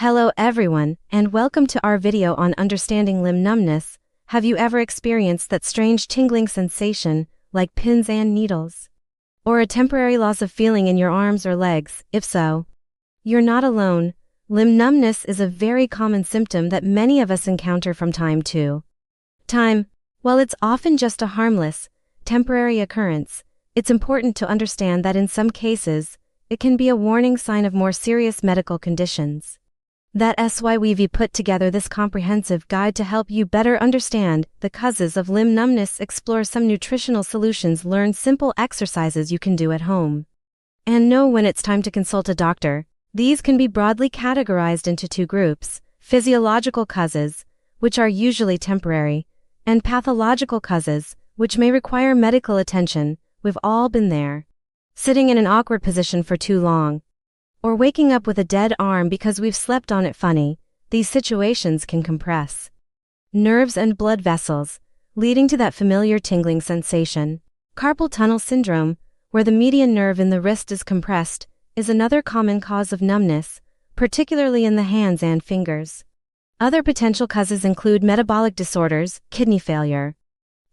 Hello everyone, and welcome to our video on understanding limb numbness. Have you ever experienced that strange tingling sensation, like pins and needles? Or a temporary loss of feeling in your arms or legs? If so, you're not alone. Limb numbness is a very common symptom that many of us encounter from time to time. While it's often just a harmless, temporary occurrence, it's important to understand that in some cases, it can be a warning sign of more serious medical conditions. That's why we've put together this comprehensive guide to help you better understand the causes of limb numbness, explore some nutritional solutions, learn simple exercises you can do at home, and know when it's time to consult a doctor. These can be broadly categorized into two groups: physiological causes, which are usually temporary, and pathological causes, which may require medical attention. We've all been there. Sitting in an awkward position for too long, or waking up with a dead arm because we've slept on it funny. These situations can compress nerves and blood vessels, leading to that familiar tingling sensation. Carpal tunnel syndrome, where the median nerve in the wrist is compressed, is another common cause of numbness, particularly in the hands and fingers. Other potential causes include metabolic disorders, kidney failure,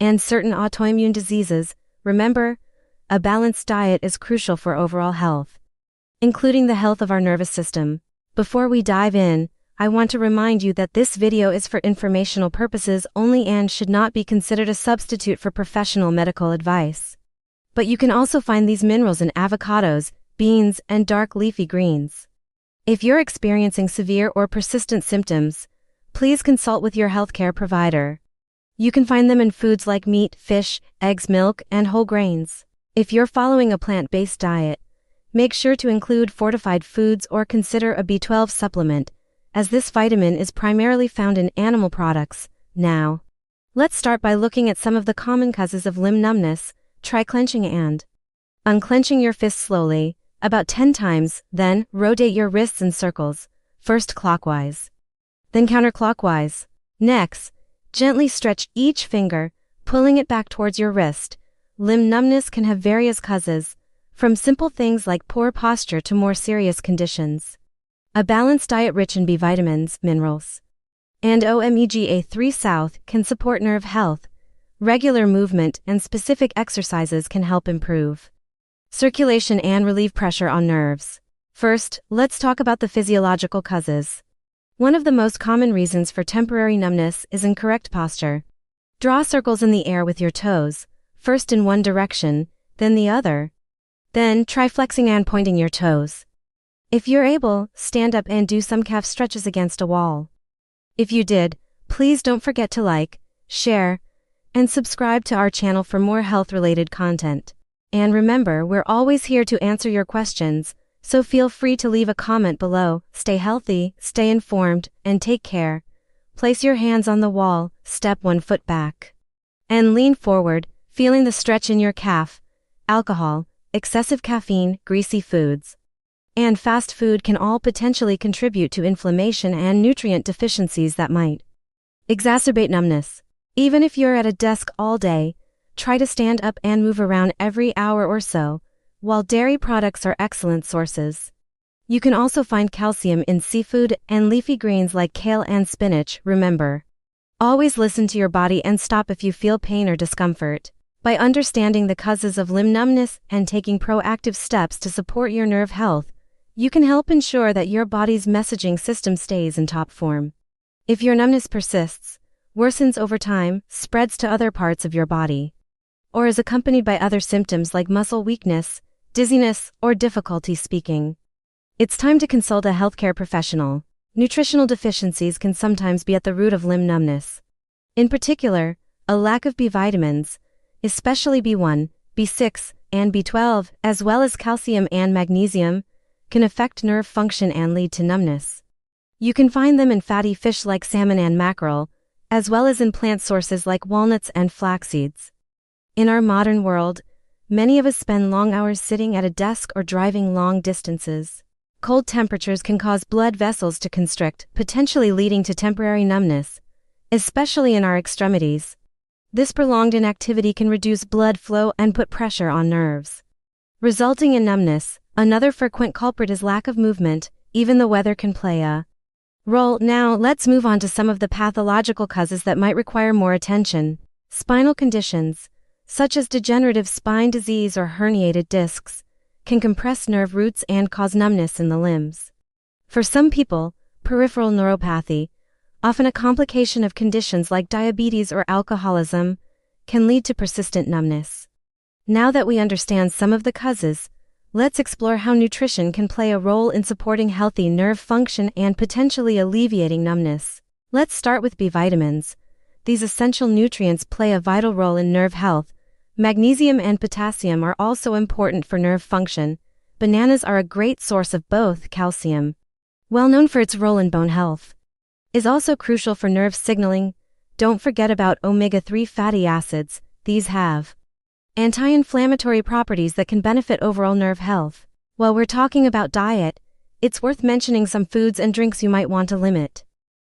and certain autoimmune diseases. Remember, a balanced diet is crucial for overall health, including the health of our nervous system. Before we dive in, I want to remind you that this video is for informational purposes only and should not be considered a substitute for professional medical advice. But you can also find these minerals in avocados, beans, and dark leafy greens. If you're experiencing severe or persistent symptoms, please consult with your healthcare provider. You can find them in foods like meat, fish, eggs, milk, and whole grains. If you're following a plant-based diet, make sure to include fortified foods or consider a B12 supplement, as this vitamin is primarily found in animal products. Now, let's start by looking at some of the common causes of limb numbness. Try clenching and unclenching your fists slowly, about 10 times, then rotate your wrists in circles, first clockwise, then counterclockwise. Next, gently stretch each finger, pulling it back towards your wrist. Limb numbness can have various causes, from simple things like poor posture to more serious conditions. A balanced diet rich in B vitamins, minerals, and omega-3 South can support nerve health. Regular movement and specific exercises can help improve circulation and relieve pressure on nerves. First, let's talk about the physiological causes. One of the most common reasons for temporary numbness is incorrect posture. Draw circles in the air with your toes, first in one direction, then the other. Then try flexing and pointing your toes. If you're able, stand up and do some calf stretches against a wall. If you did, please don't forget to like, share, and subscribe to our channel for more health-related content. And remember, we're always here to answer your questions, so feel free to leave a comment below. Stay healthy, stay informed, and take care. Place your hands on the wall, step 1 foot back, and lean forward, feeling the stretch in your calf. Alcohol, excessive caffeine, greasy foods, and fast food can all potentially contribute to inflammation and nutrient deficiencies that might exacerbate numbness. Even if you're at a desk all day, try to stand up and move around every hour or so. While dairy products are excellent sources, you can also find calcium in seafood and leafy greens like kale and spinach. Remember, always listen to your body and stop if you feel pain or discomfort. By understanding the causes of limb numbness and taking proactive steps to support your nerve health, you can help ensure that your body's messaging system stays in top form. If your numbness persists, worsens over time, spreads to other parts of your body, or is accompanied by other symptoms like muscle weakness, dizziness, or difficulty speaking, it's time to consult a healthcare professional. Nutritional deficiencies can sometimes be at the root of limb numbness. In particular, a lack of B vitamins, especially B1, B6, and B12, as well as calcium and magnesium, can affect nerve function and lead to numbness. You can find them in fatty fish like salmon and mackerel, as well as in plant sources like walnuts and flax seeds. In our modern world, many of us spend long hours sitting at a desk or driving long distances. Cold temperatures can cause blood vessels to constrict, potentially leading to temporary numbness, especially in our extremities. This prolonged inactivity can reduce blood flow and put pressure on nerves, resulting in numbness. Another frequent culprit is lack of movement. Even the weather can play a Now, let's move on to some of the pathological causes that might require more attention. Spinal conditions, such as degenerative spine disease or herniated discs, can compress nerve roots and cause numbness in the limbs. For some people, peripheral neuropathy, often a complication of conditions like diabetes or alcoholism, can lead to persistent numbness. Now that we understand some of the causes, let's explore how nutrition can play a role in supporting healthy nerve function and potentially alleviating numbness. Let's start with B vitamins. These essential nutrients play a vital role in nerve health. Magnesium and potassium are also important for nerve function. Bananas are a great source of both. Calcium, well known for its role in bone health, is also crucial for nerve signaling. Don't forget about omega-3 fatty acids. These have anti-inflammatory properties that can benefit overall nerve health. While we're talking about diet, it's worth mentioning some foods and drinks you might want to limit.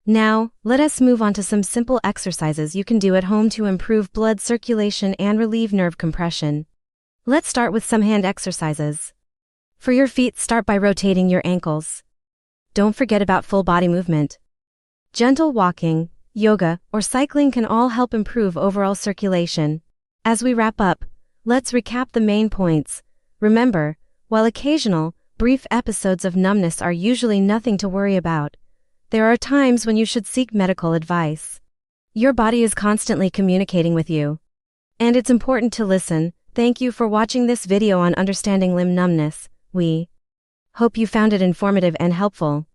Now, let us move on to some simple exercises you can do at home to improve blood circulation and relieve nerve compression. Let's start with some hand exercises. For your feet, start by rotating your ankles. Don't forget about full body movement. Gentle walking, yoga, or cycling can all help improve overall circulation. As we wrap up, let's recap the main points. Remember, while occasional, brief episodes of numbness are usually nothing to worry about, there are times when you should seek medical advice. Your body is constantly communicating with you, and it's important to listen. Thank you for watching this video on understanding limb numbness. We hope you found it informative and helpful.